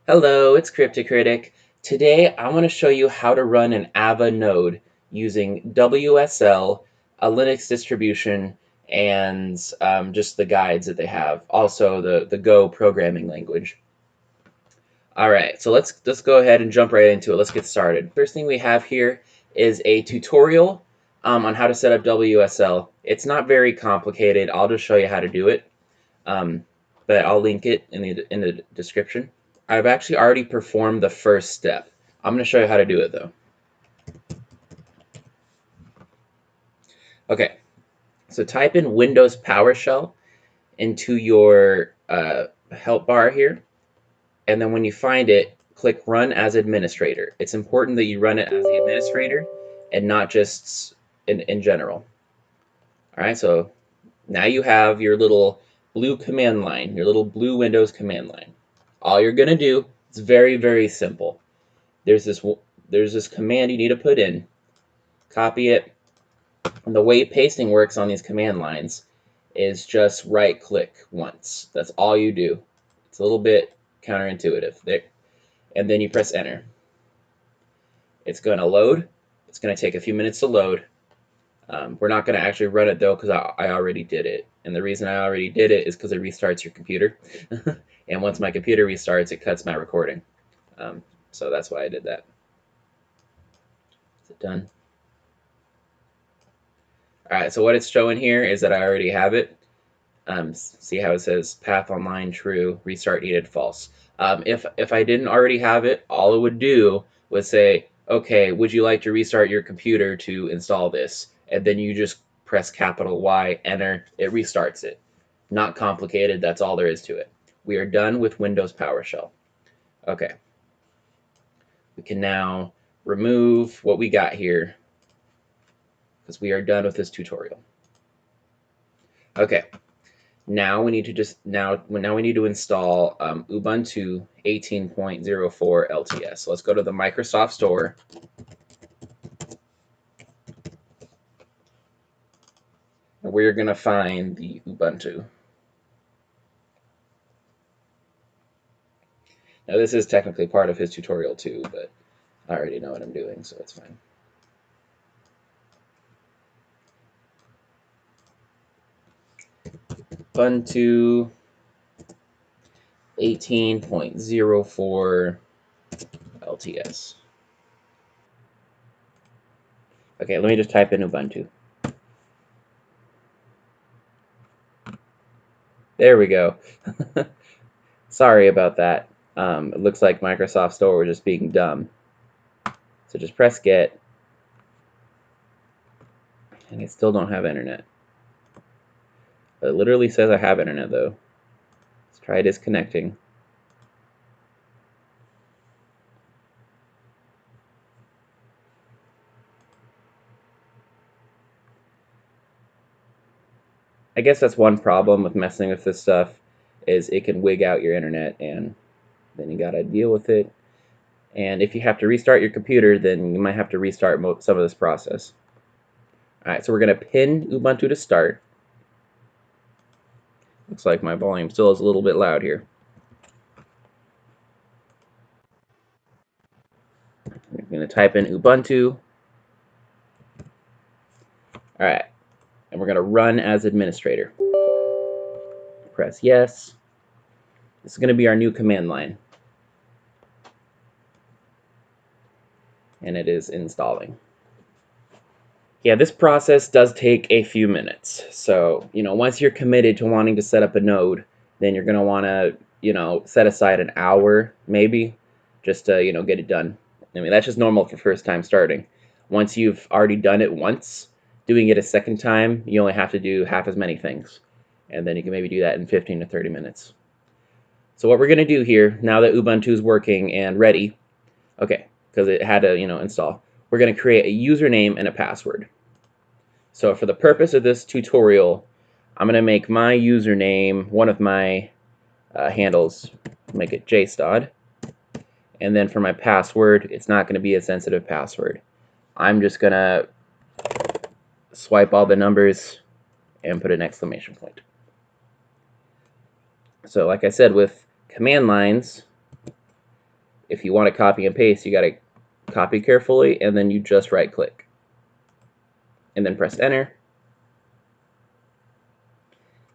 Hello, it's Cryptocritic. Today I want to show you how to run an AVA node using WSL, a Linux distribution, and just the guides that they have. Also the Go programming language. All right, so let's go ahead and jump right into it. Let's get started. First thing we have here is a tutorial on how to set up WSL. It's not very complicated. I'll just show you how to do it, but I'll link it in the description. I've actually already performed the first step. I'm going to show you how to do it though. Okay, so type in Windows PowerShell into your help bar here, and then when you find it, click Run as Administrator. It's important that you run it as the administrator and not just in general. All right, so now you have your little blue command line, your little blue Windows command line. All you're going to do, it's very, very simple. There's this command you need to put in, copy it, and the way pasting works on these command lines is just right click once. That's all you do. It's a little bit counterintuitive there, and then you press enter. It's going to load. It's going to take a few minutes to load. We're not going to actually run it though because I already did it, and the reason I already did it is because it restarts your computer. And once my computer restarts, it cuts my recording. So that's why I did that. Is it done? All right, so what it's showing here is that I already have it. See how it says path online true, restart needed false. If I didn't already have it, all it would do was say, okay, would you like to restart your computer to install this? And then you just press capital Y, enter, it restarts it. Not complicated, that's all there is to it. We are done with Windows PowerShell. Okay. We can now remove what we got here because we are done with this tutorial. Okay. Now we need to install Ubuntu 18.04 LTS. So let's go to the Microsoft Store. And we're going to find the Ubuntu. Now this is technically part of his tutorial too, but I already know what I'm doing, so it's fine. Ubuntu 18.04 LTS. Okay, let me just type in Ubuntu. There we go. Sorry about that. It looks like Microsoft Store was just being dumb. So just press get. And I still don't have internet. It literally says I have internet though. Let's try disconnecting. I guess that's one problem with messing with this stuff, is it can wig out your internet and then you gotta deal with it. And if you have to restart your computer, then you might have to restart some of this process. Alright, so we're gonna pin Ubuntu to start. Looks like my volume still is a little bit loud here. We're gonna type in Ubuntu. Alright, and we're gonna run as administrator. Press yes. This is going to be our new command line. And it is installing. Yeah, this process does take a few minutes. So, once you're committed to wanting to set up a node, then you're going to want to, set aside an hour maybe just to, get it done. I mean, that's just normal for first time starting. Once you've already done it once, doing it a second time, you only have to do half as many things. And then you can maybe do that in 15 to 30 minutes. So what we're going to do here, now that Ubuntu is working and ready, okay, because it had to, install, we're going to create a username and a password. So for the purpose of this tutorial, I'm going to make my username, one of my handles, make it JSTOD. And then for my password, it's not going to be a sensitive password. I'm just going to swipe all the numbers and put an exclamation point. So like I said, with command lines, If you want to copy and paste, you got to copy carefully, and then you just right click and then press enter.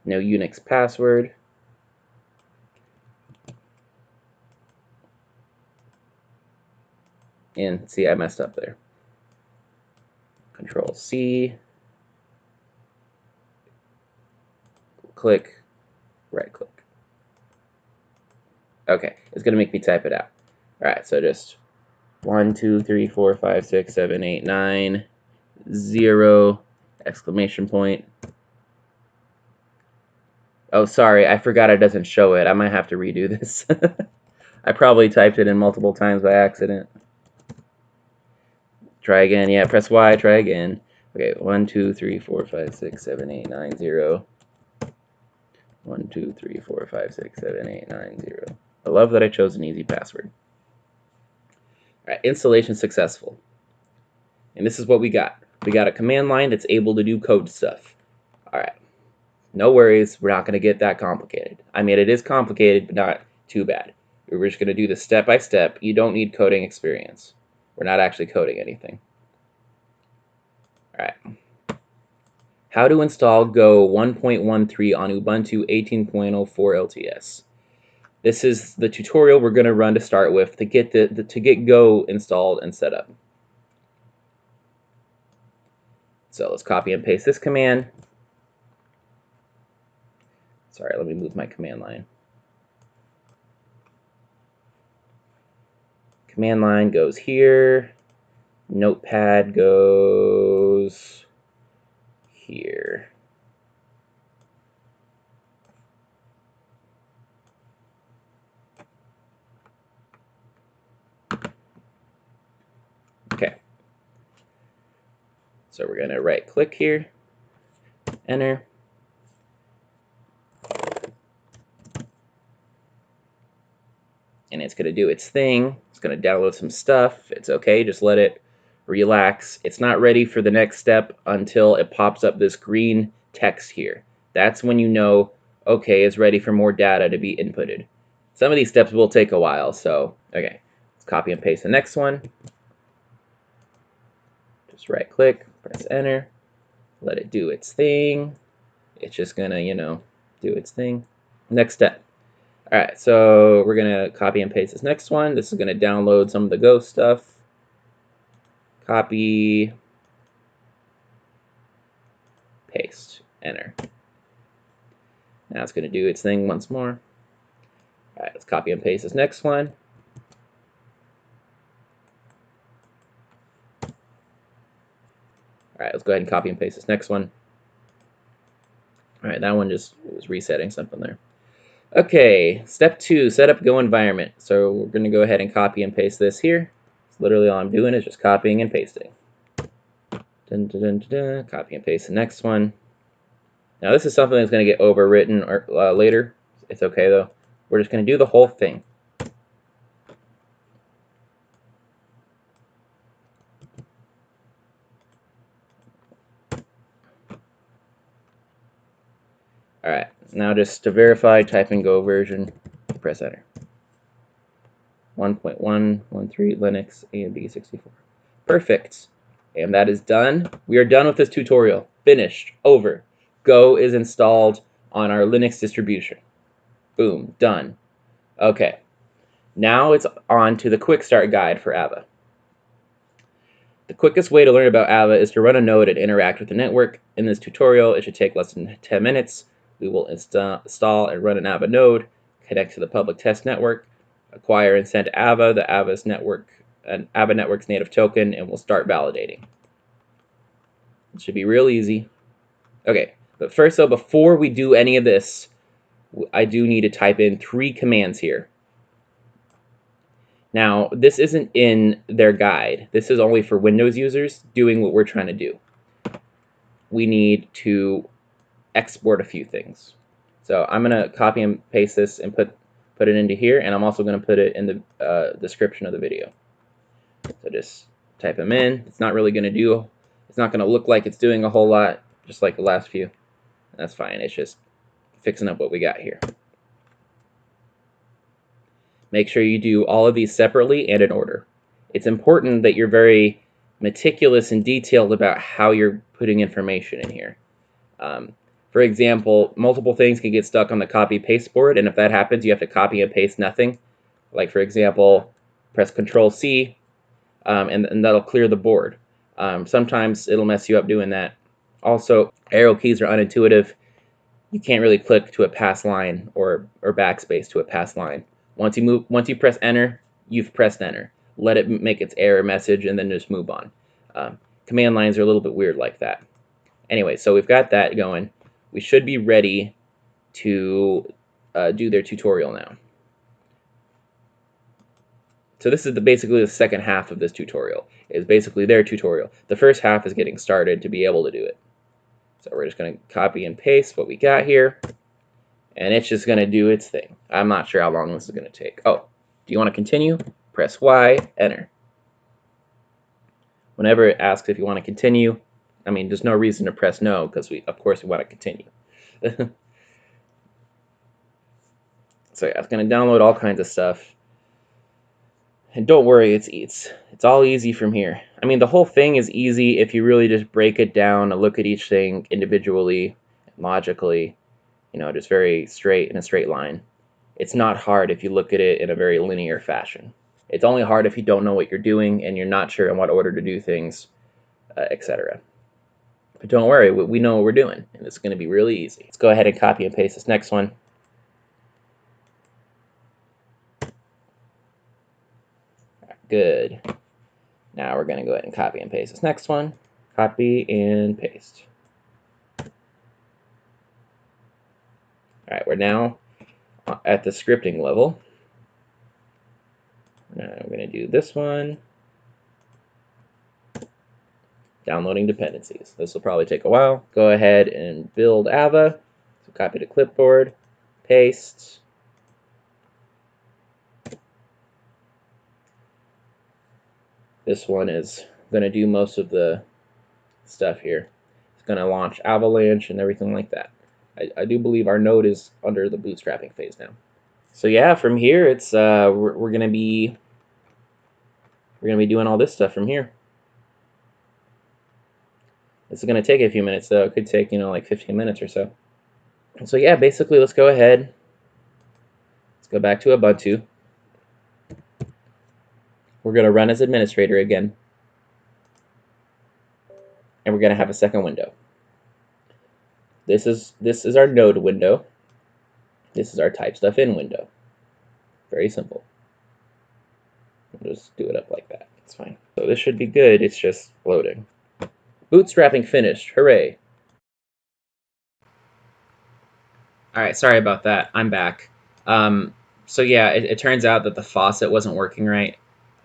No Unix password. And see, I messed up there. Control C, click, right click. Okay, it's gonna make me type it out. All right, so just 1, 2, 3, 4, 5, 6, 7, 8, 9, 0, exclamation point. Oh, sorry, I forgot it doesn't show it. I might have to redo this. I probably typed it in multiple times by accident. Try again. Yeah, press Y, try again. Okay, 1, 2, 3, 4, 5, 6, 7, 8, 9, 0. 1, 2, 3, 4, 5, 6, 7, 8, 9, 0. I love that I chose an easy password. All right, installation successful. And this is what we got. We got a command line that's able to do code stuff. All right, no worries. We're not going to get that complicated. I mean, it is complicated, but not too bad. We're just going to do this step by step. You don't need coding experience. We're not actually coding anything. All right. How to install Go 1.13 on Ubuntu 18.04 LTS. This is the tutorial we're going to run to start with to get to get Go installed and set up. So let's copy and paste this command. Sorry, let me move my command line. Command line goes here. Notepad goes here. Okay. So we're going to right click here, enter. And it's going to do its thing. It's going to download some stuff. It's okay, just let it relax. It's not ready for the next step until it pops up this green text here. That's when you know, okay, it's ready for more data to be inputted. Some of these steps will take a while, so, okay. Let's copy and paste the next one. Just right click, press enter, let it do its thing. It's just gonna, do its thing. Next step. All right, so we're gonna copy and paste this next one. This is gonna download some of the Go stuff. Copy, paste, enter. Now it's gonna do its thing once more. All right, let's copy and paste this next one. All right, let's go ahead and copy and paste this next one. All right, that one just was resetting something there. Okay, step 2, set up Go environment. So we're going to go ahead and copy and paste this here. So literally all I'm doing is just copying and pasting. Dun, dun, dun, dun, dun. Copy and paste the next one. Now this is something that's going to get overwritten or, later. It's okay though. We're just going to do the whole thing. All right, now just to verify, type in Go version, press enter. 1.113 Linux AMD 64. Perfect. And that is done. We are done with this tutorial. Finished. Over. Go is installed on our Linux distribution. Boom. Done. Okay. Now it's on to the quick start guide for AVA. The quickest way to learn about AVA is to run a node and interact with the network. In this tutorial, it should take less than 10 minutes. We will install and run an AVA node, connect to the public test network, acquire and send AVA, the AVA's network, an AVA network's native token, and we'll start validating. It should be real easy. Okay, but first though, before we do any of this, I do need to type in 3 commands here. Now, this isn't in their guide. This is only for Windows users doing what we're trying to do. We need to export a few things. So I'm going to copy and paste this and put it into here, and I'm also going to put it in the description of the video. So just type them in. It's not really going to do, it's not going to look like it's doing a whole lot, just like the last few. That's fine. It's just fixing up what we got here. make sure you do all of these separately and in order. It's important that you're very meticulous and detailed about how you're putting information in here. For example, multiple things can get stuck on the copy-paste board, and if that happens, you have to copy and paste nothing. Like, for example, press Control-C, and that'll clear the board. Sometimes it'll mess you up doing that. Also, arrow keys are unintuitive. You can't really click to a pass line or backspace to a pass line. Once you press enter, you've pressed enter. Let it make its error message and then just move on. Command lines are a little bit weird like that. Anyway, so we've got that going. We should be ready to do their tutorial now. So this is basically the second half of this tutorial. Is basically their tutorial. The first half is getting started to be able to do it. So we're just going to copy and paste what we got here, and it's just going to do its thing. I'm not sure how long this is going to take. Oh, do you want to continue? Press Y, enter. Whenever it asks if you want to continue, I mean, there's no reason to press no, because of course we want to continue. So yeah, it's going to download all kinds of stuff. And don't worry, it's all easy from here. I mean, the whole thing is easy if you really just break it down and look at each thing individually, logically, you know, just very straight in a straight line. It's not hard if you look at it in a very linear fashion. It's only hard if you don't know what you're doing and you're not sure in what order to do things, etc. But don't worry, we know what we're doing, and it's going to be really easy. Let's go ahead and copy and paste this next one. Good. Now we're going to go ahead and copy and paste this next one. Copy and paste. All right, we're now at the scripting level. Now we're going to do this one. Downloading dependencies. This will probably take a while. Go ahead and build AVA. So copy to clipboard, paste. This one is going to do most of the stuff here. It's going to launch Avalanche and everything like that. I do believe our node is under the bootstrapping phase now. So yeah, from here it's we're going to be doing all this stuff from here. This is going to take a few minutes though. It could take, you know, like 15 minutes or so. So yeah, basically let's go ahead. Let's go back to Ubuntu. We're going to run as administrator again. And we're going to have a second window. This is our node window. This is our type stuff in window. Very simple. We'll just do it up like that. It's fine. So this should be good. It's just loading. Bootstrapping finished. Hooray. Alright, sorry about that. I'm back. So yeah, it turns out that the faucet wasn't working right.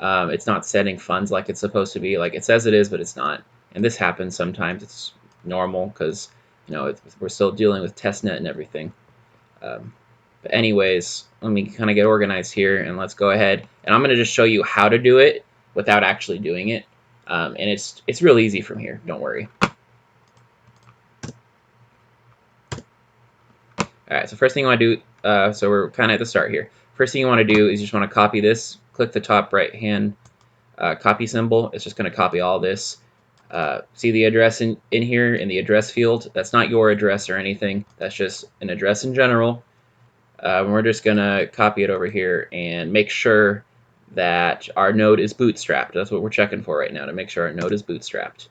It's not setting funds like it's supposed to be. Like it says it is, but it's not. And this happens sometimes. It's normal because, you know, we're still dealing with Testnet and everything. But anyways, let me kind of get organized here, and let's go ahead. And I'm going to just show you how to do it without actually doing it. And it's real easy from here. Don't worry. All right, so first thing you want to do, so we're kind of at the start here. First thing you want to do is you just want to copy this. Click the top right-hand copy symbol. It's just going to copy all this. See the address in here in the address field? That's not your address or anything. That's just an address in general. We're just going to copy it over here and make sure that our node is bootstrapped. That's what we're checking for right now, to make sure our node is bootstrapped.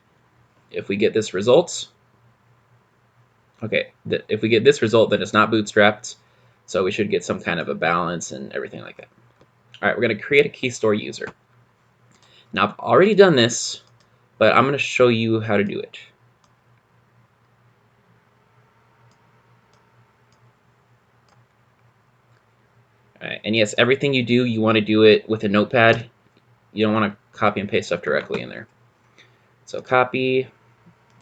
If we get this result, okay, if we get this result, then it's not bootstrapped. So we should get some kind of a balance and everything like that. All right, we're going to create a key store user. Now, I've already done this, but I'm going to show you how to do it. All right, and yes, everything you do, you want to do it with a notepad. You don't want to copy and paste stuff directly in there. So copy,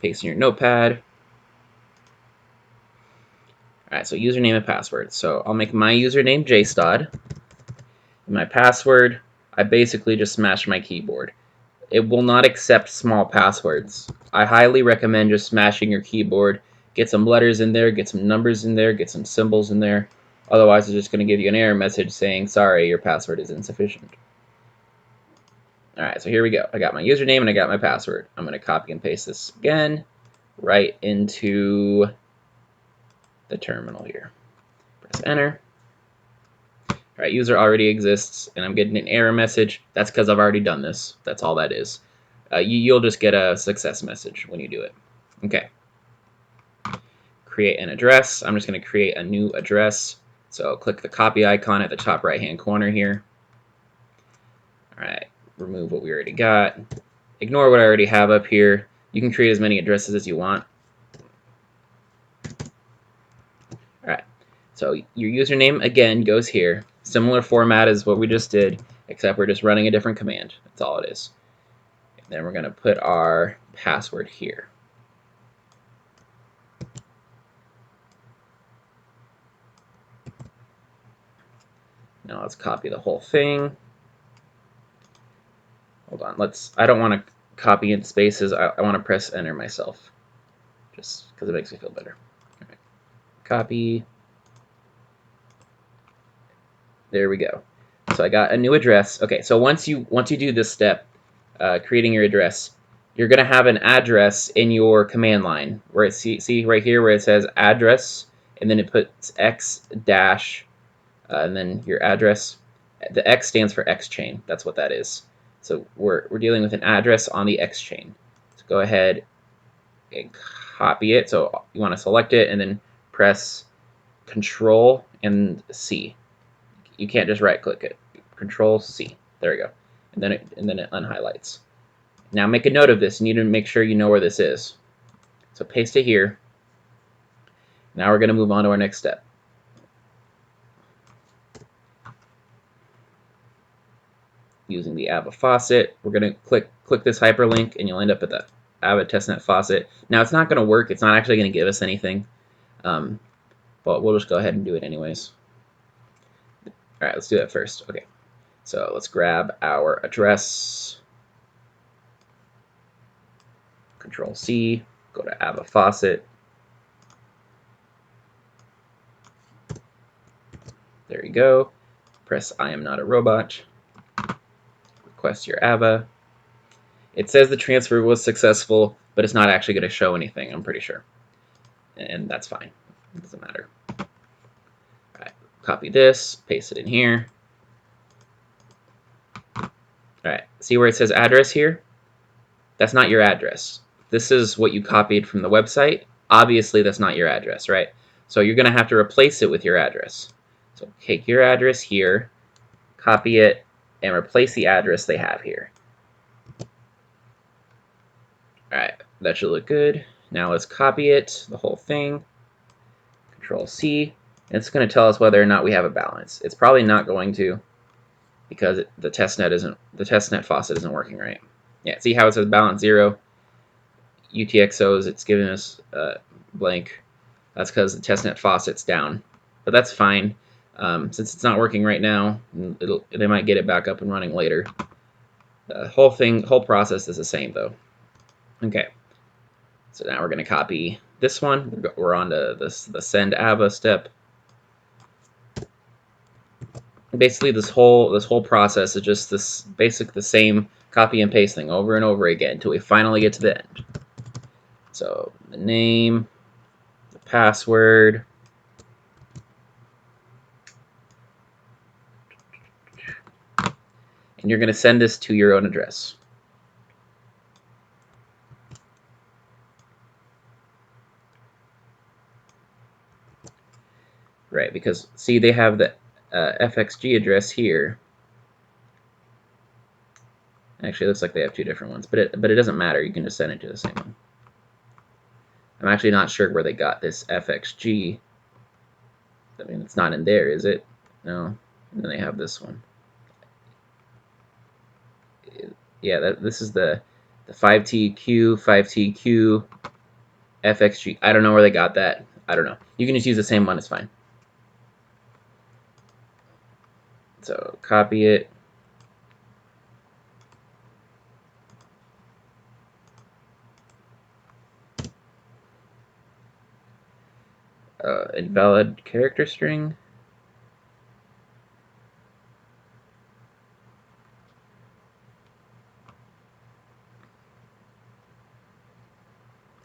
paste in your notepad. All right, so username and password. So I'll make my username JSTOD. And my password, I basically just smash my keyboard. It will not accept small passwords. I highly recommend just smashing your keyboard. Get some letters in there, get some numbers in there, get some symbols in there, Otherwise, it's just going to give you an error message saying, sorry, your password is insufficient. All right, so here we go. I got my username and I got my password. I'm going to copy and paste this again right into the terminal here. Press enter. All right, user already exists, and I'm getting an error message. That's because I've already done this. That's all that is. You'll just get a success message when you do it. Okay. Create an address. I'm just going to create a new address. So click the copy icon at the top right-hand corner here. All right, remove what we already got. Ignore what I already have up here. You can create as many addresses as you want. All right, so your username, again, goes here. Similar format as what we just did, except we're just running a different command. That's all it is. And then we're going to put our password here. Now let's copy the whole thing. Hold on, I don't want to copy in spaces. I want to press enter myself, just because it makes me feel better. All right. Copy. There we go. So I got a new address. Okay, so once you do this step, creating your address, you're going to have an address in your command line where it see right here where it says address, and then it puts x dash, and then your address. The X stands for X chain. That's what that is. So we're dealing with an address on the X chain. So go ahead and copy it. So you want to select it and then press Control and C. You can't just right click it. Control C. There we go. And then it unhighlights. Now make a note of this. You need to make sure you know where this is. So paste it here. Now we're going to move on to our next step. Using the AVA faucet, we're going to click this hyperlink, and you'll end up at the AVA Testnet faucet. Now it's not going to work. It's not actually going to give us anything, but we'll just go ahead and do it anyways. All right, let's do that first. Okay, so let's grab our address. Control C, go to AVA faucet. There you go. Press I am not a robot. Request your AVA. It says the transfer was successful, but it's not actually going to show anything, I'm pretty sure. And that's fine. It doesn't matter. All right, copy this, paste it in here. All right, see where it says address here? That's not your address. This is what you copied from the website. Obviously, that's not your address, right? So you're going to have to replace it with your address. So take your address here, copy it, and replace the address they have here. All right, that should look good. Now let's copy it, the whole thing. Control C. And it's going to tell us whether or not we have a balance. It's probably not going to, because the testnet faucet isn't working right. Yeah, see how it says balance 0? UTXOs, it's giving us blank. That's because the testnet faucet's down. But that's fine. Since it's not working right now, they might get it back up and running later. The whole process is the same though. Okay. So now we're going to copy this one. We're on to the send AVA step. Basically, this whole process is just the same copy and paste thing over and over again until we finally get to the end. So the name, the password, and you're going to send this to your own address. Right, because see, they have the FXG address here. Actually, it looks like they have two different ones, but it doesn't matter. You can just send it to the same one. I'm actually not sure where they got this FXG. I mean, it's not in there, is it? No. And then they have this one. Yeah, this is the 5TQ, 5TQ, FXG. I don't know where they got that. I don't know. You can just use the same one. It's fine. So copy it. Invalid character string.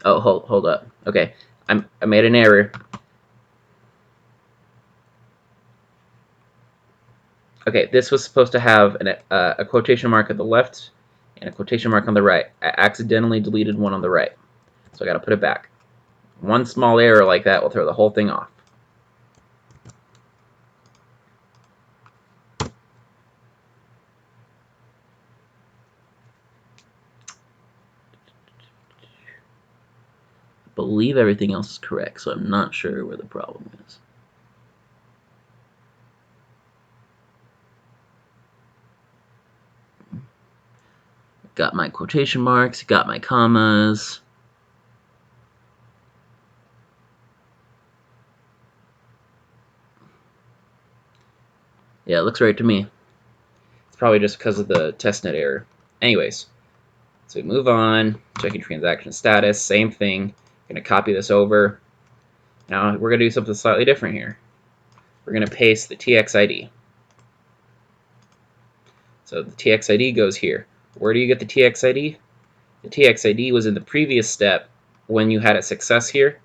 Oh, hold up. Okay, I made an error. Okay, this was supposed to have a quotation mark at the left and a quotation mark on the right. I accidentally deleted one on the right, so I got to put it back. One small error like that will throw the whole thing off. I believe everything else is correct, so I'm not sure where the problem is. Got my quotation marks, got my commas. Yeah, it looks right to me. It's probably just because of the testnet error. Anyways, so we move on, checking transaction status, same thing. Going to copy this over. Now we're going to do something slightly different here. We're going to paste the TXID. So the TXID goes here. Where do you get the TXID? The TXID was in the previous step when you had a success here,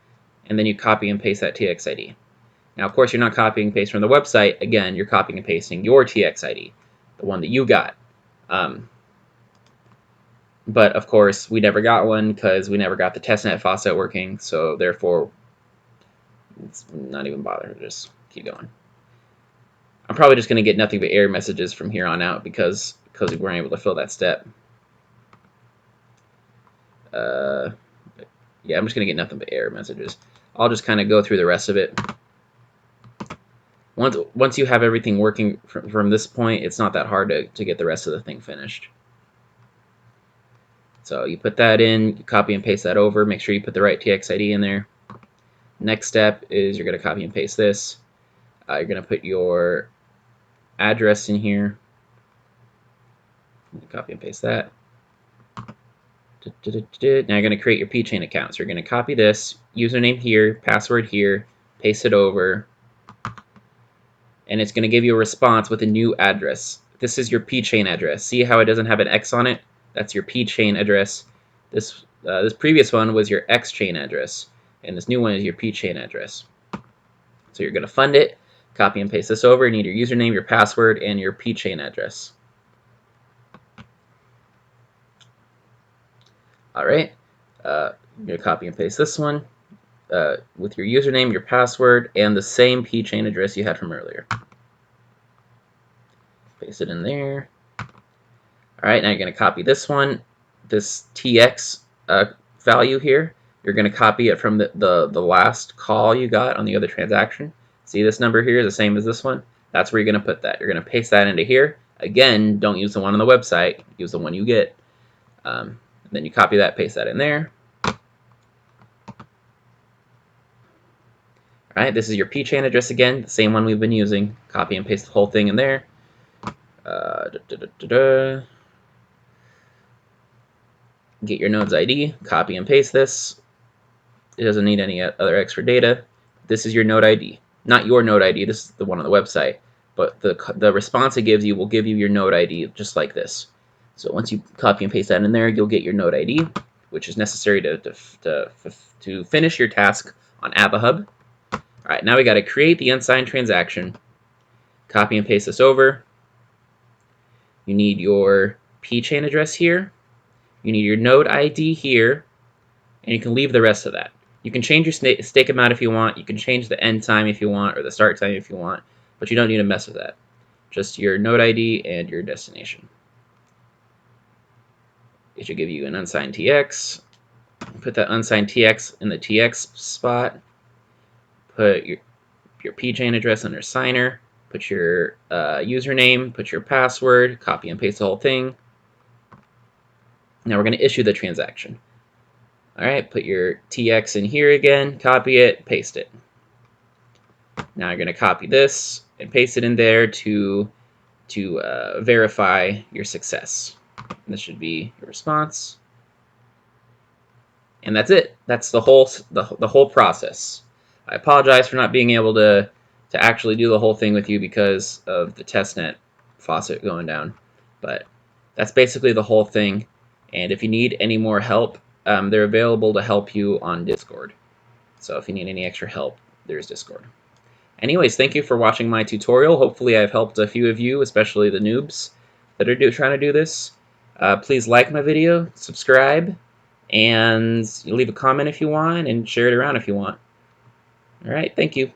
and then you copy and paste that TXID. Now, of course, you're not copying and pasting from the website. Again, you're copying and pasting your TXID, the one that you got. But, of course, we never got one because we never got the testnet faucet working, so therefore, it's not even bother. Just keep going. I'm probably just going to get nothing but error messages from here on out because we weren't able to fill that step. Yeah, I'm just going to get nothing but error messages. I'll just kind of go through the rest of it. Once you have everything working from this point, it's not that hard to get the rest of the thing finished. So you put that in, you copy and paste that over, make sure you put the right TXID in there. Next step is you're going to copy and paste this. You're going to put your address in here. Copy and paste that. Now you're going to create your pchain account. So you're going to copy this, username here, password here, paste it over, and it's going to give you a response with a new address. This is your pchain address. See how it doesn't have an X on it? That's your pchain address. This previous one was your X-chain address, and this new one is your pchain address. So you're going to fund it, copy and paste this over. You need your username, your password, and your pchain address. All right, you're going to copy and paste this one with your username, your password, and the same pchain address you had from earlier. Paste it in there. All right, now you're going to copy this one, this TX value here. You're going to copy it from the last call you got on the other transaction. See this number here is the same as this one? That's where you're going to put that. You're going to paste that into here. Again, don't use the one on the website. Use the one you get. Then you copy that, paste that in there. All right, this is your pchain address again, the same one we've been using. Copy and paste the whole thing in there. Get your node's ID, copy and paste this. It doesn't need any other extra data. This is your node ID. Not your node ID, this is the one on the website. But the response it gives you will give you your node ID just like this. So once you copy and paste that in there, you'll get your node ID, which is necessary to finish your task on AVA Hub. All right, now we got to create the unsigned transaction. Copy and paste this over. You need your pchain address here. You need your node ID here, and you can leave the rest of that. You can change your stake amount if you want. You can change the end time if you want, or the start time if you want, but you don't need to mess with that. Just your node ID and your destination. It should give you an unsigned TX. Put that unsigned TX in the TX spot. Put your pchain address under signer. Put your username. Put your password. Copy and paste the whole thing. Now we're going to issue the transaction. All right, put your TX in here again. Copy it. Paste it. Now you're going to copy this and paste it in there to verify your success. This should be your response, and that's it. That's the whole process. I apologize for not being able to actually do the whole thing with you because of the testnet faucet going down, but that's basically the whole thing. And if you need any more help they're available to help you on Discord. So if you need any extra help, there's Discord. Anyways, thank you for watching my tutorial. Hopefully I've helped a few of you, especially the noobs that are trying to do this. Please like my video, subscribe, and leave a comment if you want, and share it around if you want. All right, thank you.